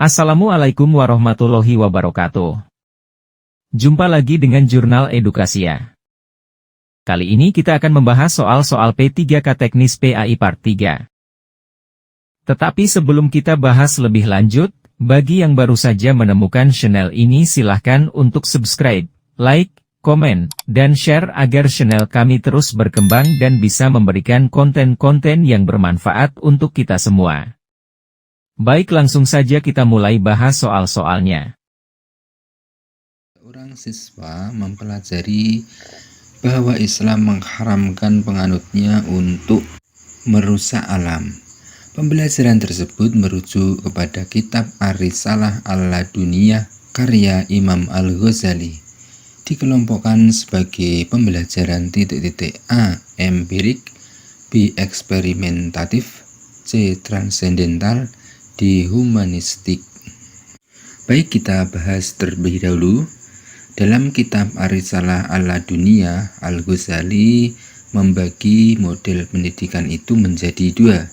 Assalamualaikum warahmatullahi wabarakatuh. Jumpa lagi dengan Jurnal Edukasia. Kali ini kita akan membahas soal-soal P3K Teknis PAI Part 3. Tetapi sebelum kita bahas lebih lanjut, bagi yang baru saja menemukan channel ini silahkan untuk subscribe, like, komen, dan share agar channel kami terus berkembang dan bisa memberikan konten-konten yang bermanfaat untuk kita semua. Baik, langsung saja kita mulai bahas soal-soalnya. Seorang siswa mempelajari bahwa Islam mengharamkan penganutnya untuk merusak alam. Pembelajaran tersebut merujuk kepada kitab Ar-Risalah Al-Laduniyah karya Imam Al-Ghazali. Dikelompokkan sebagai pembelajaran A. Empirik, B. Eksperimentatif, C. Transendental, D. Humanistik. Baik, kita bahas terlebih dahulu. Dalam kitab Ar-Risalah Al-Laduniyah, Al-Ghazali membagi model pendidikan itu menjadi dua,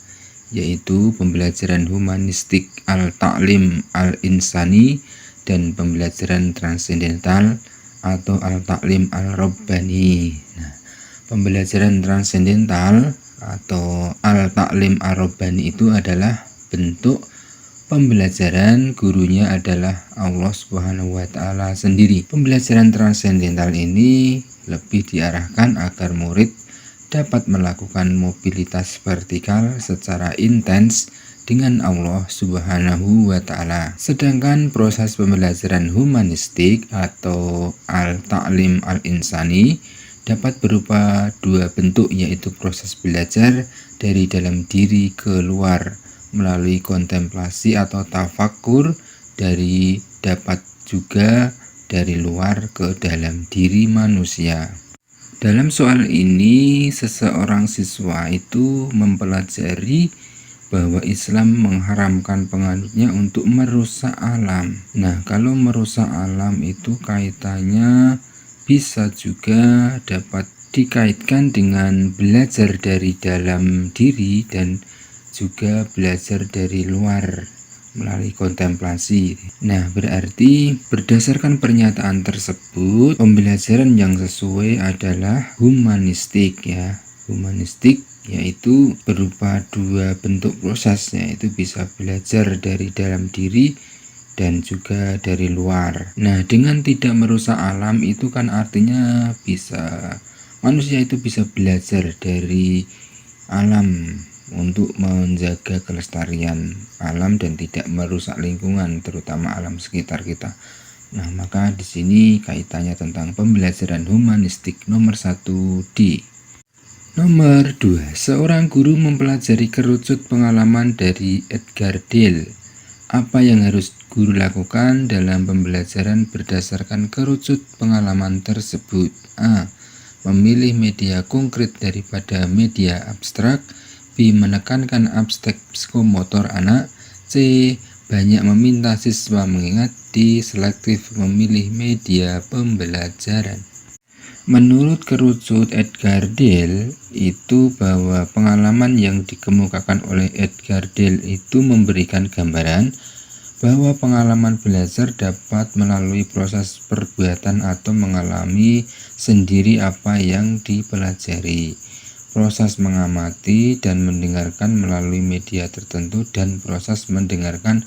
yaitu pembelajaran humanistik al-ta'lim al-insani dan pembelajaran transendental atau al-ta'lim al-rabbani. Pembelajaran transendental atau al-ta'lim al-rabbani itu adalah bentuk pembelajaran gurunya adalah Allah Subhanahu wa Ta'ala sendiri. Pembelajaran transendental ini lebih diarahkan agar murid dapat melakukan mobilitas vertikal secara intens dengan Allah Subhanahu wa Ta'ala. Sedangkan proses pembelajaran humanistik atau al-ta'lim al-insani dapat berupa dua bentuk, yaitu proses belajar dari dalam diri ke luar melalui kontemplasi atau tafakur, dapat juga dari luar ke dalam diri manusia. Dalam soal ini, seseorang siswa itu mempelajari bahwa Islam mengharamkan penganutnya untuk merusak alam. Nah, kalau merusak alam itu kaitannya bisa juga dapat dikaitkan dengan belajar dari dalam diri dan juga belajar dari luar melalui kontemplasi. Nah, berarti berdasarkan pernyataan tersebut, pembelajaran yang sesuai adalah humanistik ya. Humanistik yaitu berupa dua bentuk proses, yaitu bisa belajar dari dalam diri dan juga dari luar. Nah, dengan tidak merusak alam itu kan artinya manusia itu bisa belajar dari alam untuk menjaga kelestarian alam dan tidak merusak lingkungan, terutama alam sekitar kita. Nah, maka di sini kaitannya tentang pembelajaran humanistik. Nomor 1 D. Nomor 2, seorang guru mempelajari kerucut pengalaman dari Edgar Dale. Apa yang harus guru lakukan dalam pembelajaran berdasarkan kerucut pengalaman tersebut? A. Memilih media konkret daripada media abstrak. B. Menekankan aspek psikomotor anak. C. Banyak meminta siswa mengingat. D. Selektif memilih media pembelajaran. Menurut kerucut Edgar Dale itu bahwa pengalaman yang dikemukakan oleh Edgar Dale itu memberikan gambaran bahwa pengalaman belajar dapat melalui proses perbuatan atau mengalami sendiri apa yang dipelajari. Proses mengamati dan mendengarkan melalui media tertentu dan proses mendengarkan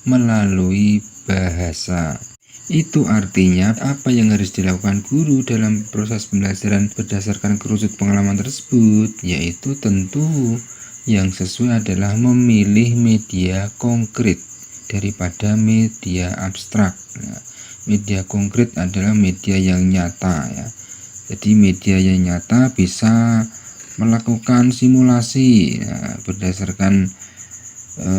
melalui bahasa. Itu artinya apa yang harus dilakukan guru dalam proses pembelajaran berdasarkan kerucut pengalaman tersebut, yaitu tentu yang sesuai adalah memilih media konkret daripada media abstrak. Nah, media konkret adalah media yang nyata ya. Jadi media yang nyata bisa melakukan simulasi berdasarkan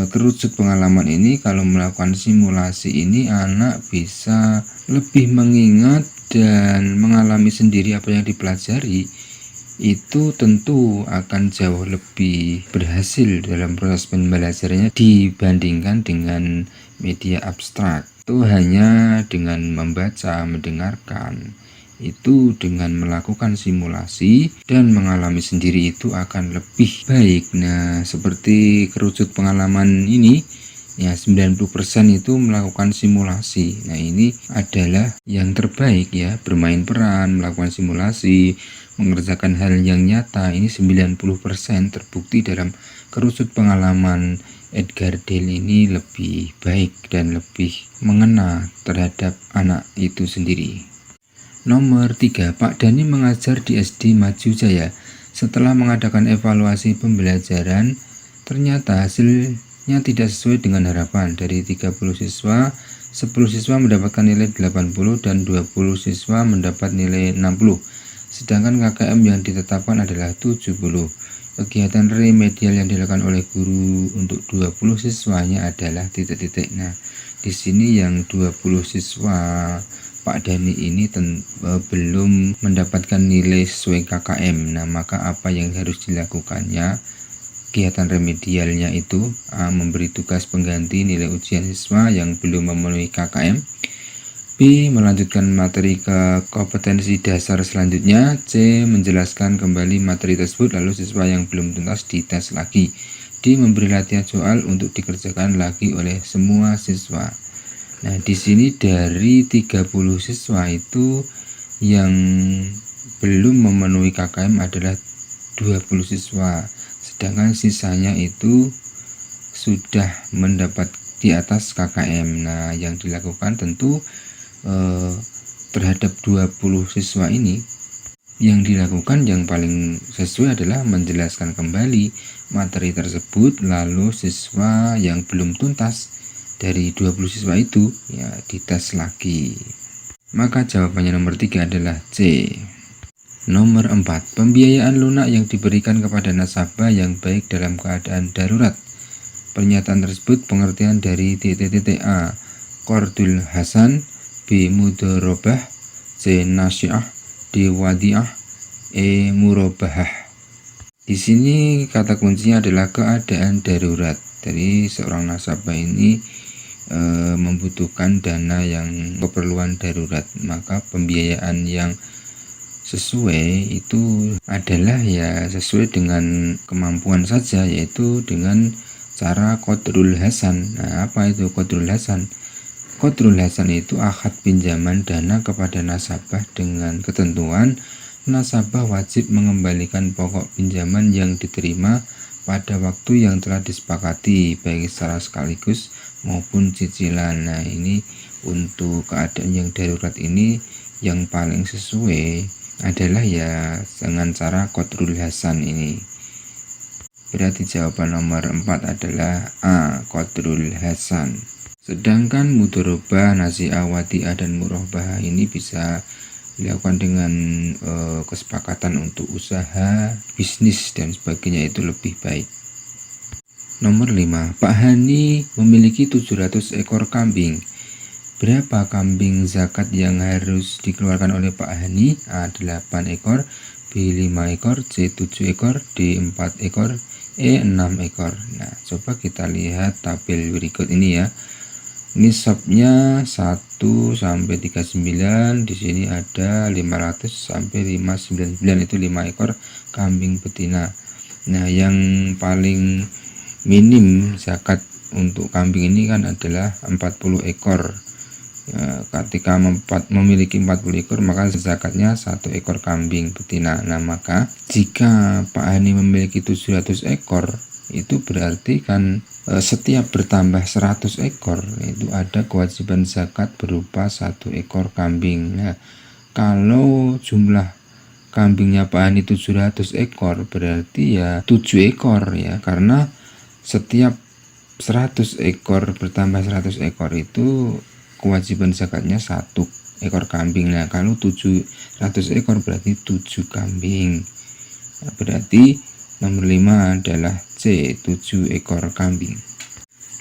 kerucut pengalaman ini. Kalau melakukan simulasi ini, anak bisa lebih mengingat dan mengalami sendiri apa yang dipelajari. Itu tentu akan jauh lebih berhasil dalam proses pembelajarannya dibandingkan dengan media abstrak. Itu hanya dengan membaca, mendengarkan. Itu dengan melakukan simulasi dan mengalami sendiri itu akan lebih baik. Nah, seperti kerucut pengalaman ini Ya, 90% itu melakukan simulasi. Nah, ini adalah yang terbaik ya, bermain peran, melakukan simulasi, mengerjakan hal yang nyata. Ini 90% terbukti dalam kerusut pengalaman Edgar Dale ini lebih baik dan lebih mengena terhadap anak itu sendiri. Nomor 3, Pak Dani mengajar di SD Maju Jaya. Setelah mengadakan evaluasi pembelajaran, ternyata hasilnya tidak sesuai dengan harapan. Dari 30 siswa, 10 siswa mendapatkan nilai 80 dan 20 siswa mendapat nilai 60. Sedangkan KKM yang ditetapkan adalah 70. Kegiatan remedial yang dilakukan oleh guru untuk 20 siswanya adalah titik-titik. Nah, di sini yang 20 siswa Pak Dani ini belum mendapatkan nilai sesuai KKM. Nah, maka apa yang harus dilakukannya? Kegiatan remedialnya itu memberi tugas pengganti nilai ujian siswa yang belum memenuhi KKM. B. Melanjutkan materi ke kompetensi dasar selanjutnya. C. Menjelaskan kembali materi tersebut lalu siswa yang belum tuntas dites lagi. D. Memberi latihan soal untuk dikerjakan lagi oleh semua siswa. Nah, di sini dari 30 siswa itu yang belum memenuhi KKM adalah 20 siswa. Sedangkan sisanya itu sudah mendapat di atas KKM. Nah, yang dilakukan tentu terhadap 20 siswa ini, yang dilakukan yang paling sesuai adalah menjelaskan kembali materi tersebut, lalu siswa yang belum tuntas dari 20 siswa itu ya dites lagi. Maka jawabannya nomor 3 adalah C. Nomor 4, pembiayaan lunak yang diberikan kepada nasabah yang baik dalam keadaan darurat. Pernyataan tersebut pengertian dari A. Qardul Hasan, B. Mudharabah, C. Nasi'ah, D. Wadi'ah, E. Murabahah. Di sini kata kuncinya adalah keadaan darurat. Dari seorang nasabah ini membutuhkan dana yang keperluan darurat, maka pembiayaan yang sesuai itu adalah ya sesuai dengan kemampuan saja, yaitu dengan cara Qardul Hasan. Nah, apa itu Qardul Hasan? Qardul Hasan itu akad pinjaman dana kepada nasabah dengan ketentuan nasabah wajib mengembalikan pokok pinjaman yang diterima pada waktu yang telah disepakati, baik secara sekaligus maupun cicilan. Nah, ini untuk keadaan yang darurat ini yang paling sesuai adalah ya dengan cara Qardul Hasan ini. Berarti jawaban nomor 4 adalah A. Qardul Hasan. Sedangkan mudharabah, nasi'ah, wadi'ah, dan murabahah ini bisa dilakukan dengan kesepakatan untuk usaha, bisnis, dan sebagainya, itu lebih baik. Nomor 5, Pak Hani memiliki 700 ekor kambing. Berapa kambing zakat yang harus dikeluarkan oleh Pak Hani? A. 8 ekor, B. 5 ekor, C. 7 ekor, D. 4 ekor, E. 6 ekor. Nah, coba kita lihat tabel berikut ini ya. Nisabnya 1 sampai 39, di sini ada 500 sampai 599, itu 5 ekor kambing betina. Nah, yang paling minim zakat untuk kambing ini kan adalah 40 ekor. Ya, ketika memiliki 40 ekor maka zakatnya 1 ekor kambing betina. Nah, maka jika Pak Hani memiliki 700 ekor, itu berarti kan setiap bertambah 100 ekor itu ada kewajiban zakat berupa 1 ekor kambing. Nah, kalau jumlah kambingnya Pak Hani 700 ekor berarti ya 7 ekor ya, karena setiap 100 ekor bertambah 100 ekor itu kewajiban zakatnya 1 ekor kambing. Nah, kalau 700 ekor berarti 7 kambing. Nah, berarti nomor 5 adalah C, 7 ekor kambing.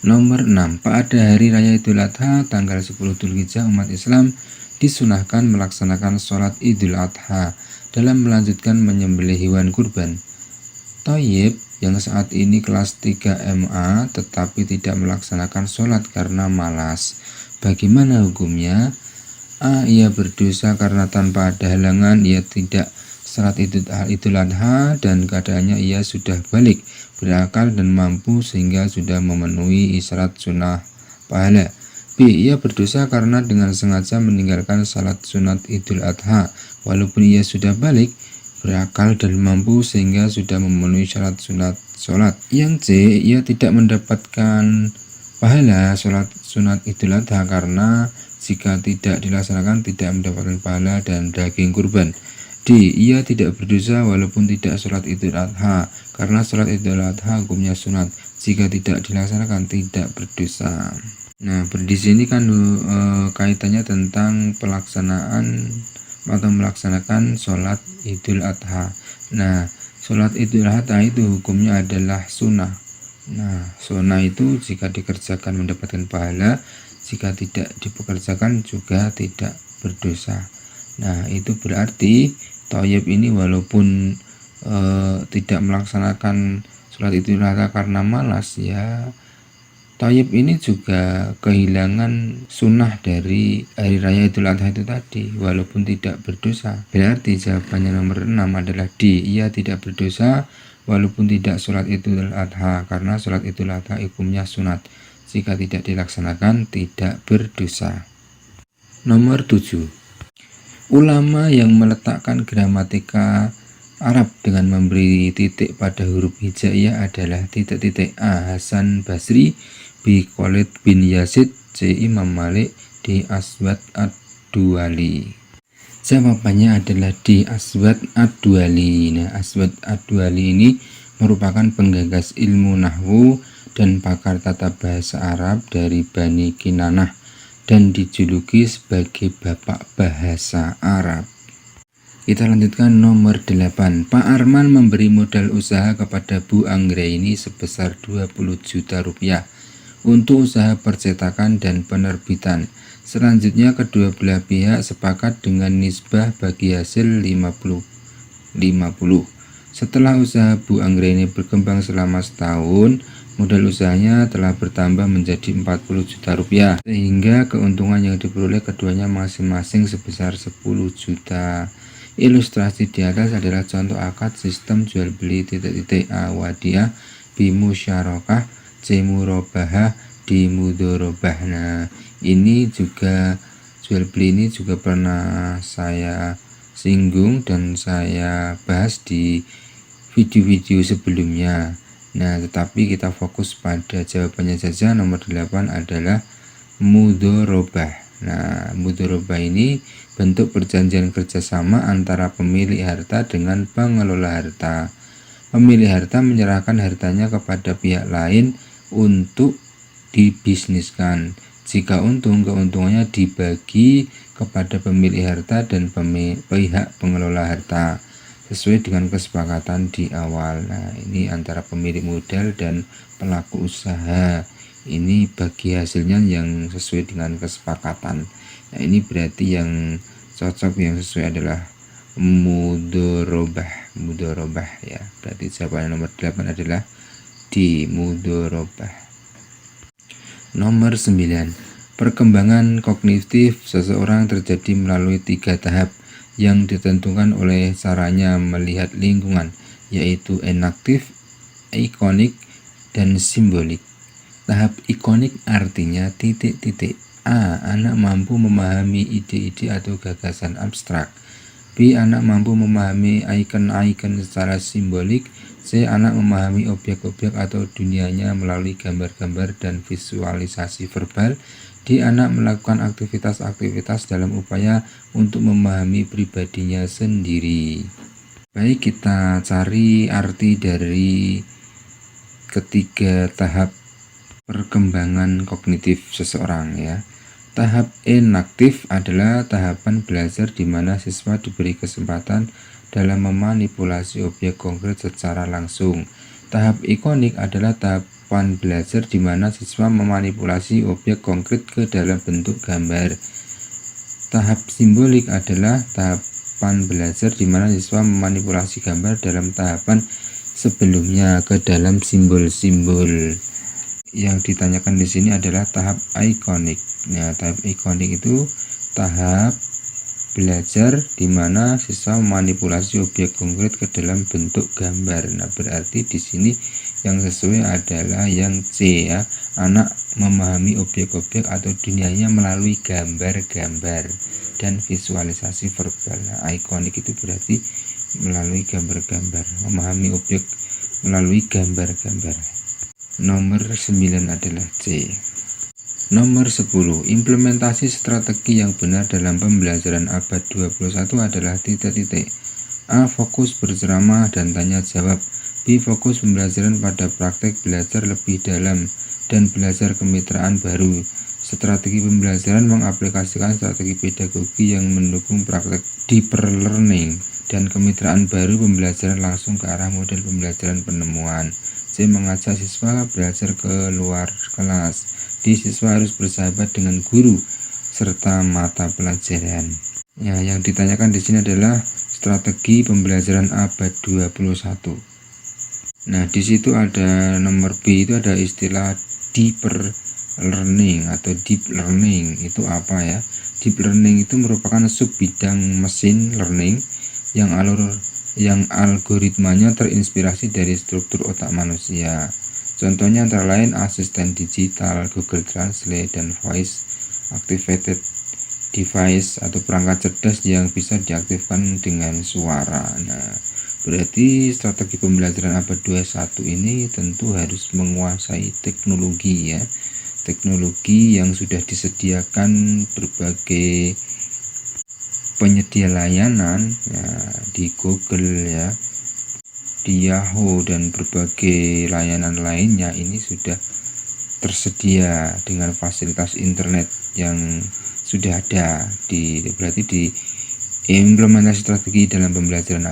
Nomor 6, pada hari raya Idul Adha tanggal 10 Dzulhijjah umat Islam disunahkan melaksanakan sholat Idul Adha dalam melanjutkan menyembelih hewan kurban. Thayyib yang saat ini kelas 3 MA tetapi tidak melaksanakan sholat karena malas. Bagaimana hukumnya? A. Ia berdosa karena tanpa ada halangan ia tidak sholat Idul Adha dan keadaannya ia sudah balik. berakal dan mampu sehingga sudah memenuhi syarat sunnah pahala. B. Ia berdosa karena dengan sengaja meninggalkan salat sunat Idul Adha walaupun ia sudah balik, berakal dan mampu sehingga sudah memenuhi syarat sunat sholat. Yang C. Ia tidak mendapatkan pahala sholat sunat Idul Adha karena jika tidak dilaksanakan tidak mendapatkan pahala dan daging kurban. D. Ia tidak berdosa walaupun tidak sholat Idul Adha karena sholat Idul Adha hukumnya sunat. Jika tidak dilaksanakan tidak berdosa. Nah, di sini kan kaitannya tentang pelaksanaan atau melaksanakan sholat Idul Adha. Nah, sholat Idul Adha itu hukumnya adalah sunnah. Nah, sunnah itu jika dikerjakan mendapatkan pahala, jika tidak dipekerjakan juga tidak berdosa. Nah, itu berarti Thayyib ini walaupun tidak melaksanakan sholat Idul Adha karena malas, ya Thayyib ini juga kehilangan sunnah dari hari raya Idul Adha itu tadi walaupun tidak berdosa. Berarti jawabannya nomor 6 adalah D. Ia tidak berdosa walaupun tidak sholat Idul Adha karena sholat Idul Adha hukumnya sunat. Jika tidak dilaksanakan tidak berdosa. Nomor 7. Ulama yang meletakkan gramatika Arab dengan memberi titik pada huruf hijaiyah adalah titik-titik A. Hasan Basri, B. Khalid bin Yazid, C. Imam Malik, D. Aswad Ad-Duali. Jawabannya adalah D. Aswad Ad-Duali. Nah, Aswad Ad-Duali ini merupakan penggagas ilmu nahwu dan pakar tata bahasa Arab dari Bani Kinanah dan dijuluki sebagai bapak bahasa Arab. Kita lanjutkan nomor 8. Pak Arman memberi modal usaha kepada Bu Anggraini sebesar 20 juta rupiah untuk usaha percetakan dan penerbitan. Selanjutnya kedua belah pihak sepakat dengan nisbah bagi hasil 50-50. Setelah usaha Bu Anggraini berkembang selama setahun, modal usahanya telah bertambah menjadi 40 juta rupiah, sehingga keuntungan yang diperoleh keduanya masing-masing sebesar 10 juta. Ilustrasi di atas adalah contoh akad sistem jual beli titik-titik A. Wadiah, B. Musyarakah, C. Murabahah, D. Mudharabah. Nah, ini juga jual beli ini juga pernah saya singgung dan saya bahas di video-video sebelumnya. Nah, tetapi kita fokus pada jawabannya saja. Nomor 8 adalah mudharabah. Nah, mudharabah ini bentuk perjanjian kerjasama antara pemilik harta dengan pengelola harta. Pemilik harta menyerahkan hartanya kepada pihak lain untuk dibisniskan. Jika untung, keuntungannya dibagi kepada pemilik harta dan pihak pengelola harta sesuai dengan kesepakatan di awal. Nah, ini antara pemilik modal dan pelaku usaha. Ini bagi hasilnya yang sesuai dengan kesepakatan. Nah, ini berarti yang cocok, yang sesuai adalah mudharabah ya. Berarti jawabannya nomor 8 adalah D. Mudharabah. Nomor 9. Perkembangan kognitif seseorang terjadi melalui 3 tahap yang ditentukan oleh caranya melihat lingkungan, yaitu enaktif, ikonik, dan simbolik. Tahap ikonik artinya titik-titik. A. Anak mampu memahami ide-ide atau gagasan abstrak. B. Anak mampu memahami ikon-ikon secara simbolik. C. Anak memahami objek-objek atau dunianya melalui gambar-gambar dan visualisasi verbal. D. Anak melakukan aktivitas-aktivitas dalam upaya untuk memahami pribadinya sendiri. Baik, kita cari arti dari ketiga tahap perkembangan kognitif seseorang ya. Tahap enaktif adalah tahapan belajar di mana siswa diberi kesempatan dalam memanipulasi objek konkret secara langsung. Tahap ikonik adalah tahapan belajar di mana siswa memanipulasi objek konkret ke dalam bentuk gambar. Tahap simbolik adalah tahapan belajar di mana siswa memanipulasi gambar dalam tahapan sebelumnya ke dalam simbol-simbol. Yang ditanyakan di sini adalah tahap ikonik. Nah, tahap ikonik itu tahap belajar di mana siswa memanipulasi objek konkret ke dalam bentuk gambar. Nah, berarti di sini Yang sesuai adalah yang C ya, anak memahami objek-objek atau dunianya melalui gambar-gambar dan visualisasi verbal. Nah, ikonik itu berarti melalui gambar-gambar, memahami objek melalui gambar-gambar. Nomor 9 adalah C. Nomor 10, implementasi strategi yang benar dalam pembelajaran abad 21 adalah titik-titik. A. Fokus berceramah dan tanya jawab. B. Fokus pembelajaran pada praktek belajar lebih dalam dan belajar kemitraan baru. Strategi pembelajaran mengaplikasikan strategi pedagogi yang mendukung praktek deep learning dan kemitraan baru pembelajaran langsung ke arah model pembelajaran penemuan. C. Mengajak siswa belajar ke luar kelas. D. Siswa harus bersahabat dengan guru serta mata pelajaran. Ya, yang ditanyakan di sini adalah strategi pembelajaran abad 21. Nah, di situ ada nomor B, itu ada istilah deeper learning atau deep learning. Itu apa ya? Deep learning itu merupakan sub bidang mesin learning yang algoritmanya terinspirasi dari struktur otak manusia. Contohnya antara lain asisten digital, Google Translate, dan voice activated device atau perangkat cerdas yang bisa diaktifkan dengan suara. Nah, berarti strategi pembelajaran abad 21 ini tentu harus menguasai teknologi ya. Teknologi yang sudah disediakan berbagai penyedia layanan ya, di Google ya, di Yahoo dan berbagai layanan lainnya ini sudah tersedia dengan fasilitas internet yang sudah ada berarti di implementasi strategi dalam pembelajaran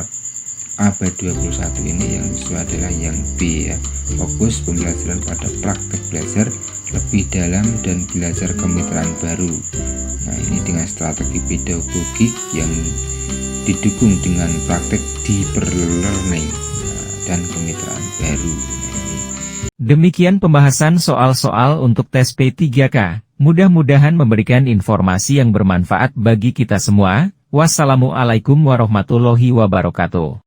abad 21 ini yang sesuai adalah yang B ya, fokus pembelajaran pada praktek belajar lebih dalam dan belajar kemitraan baru. Nah, ini dengan strategi pedagogik yang didukung dengan praktek deep learning dan kemitraan baru. Demikian pembahasan soal-soal untuk tes P3K. Mudah-mudahan memberikan informasi yang bermanfaat bagi kita semua. Wassalamualaikum warahmatullahi wabarakatuh.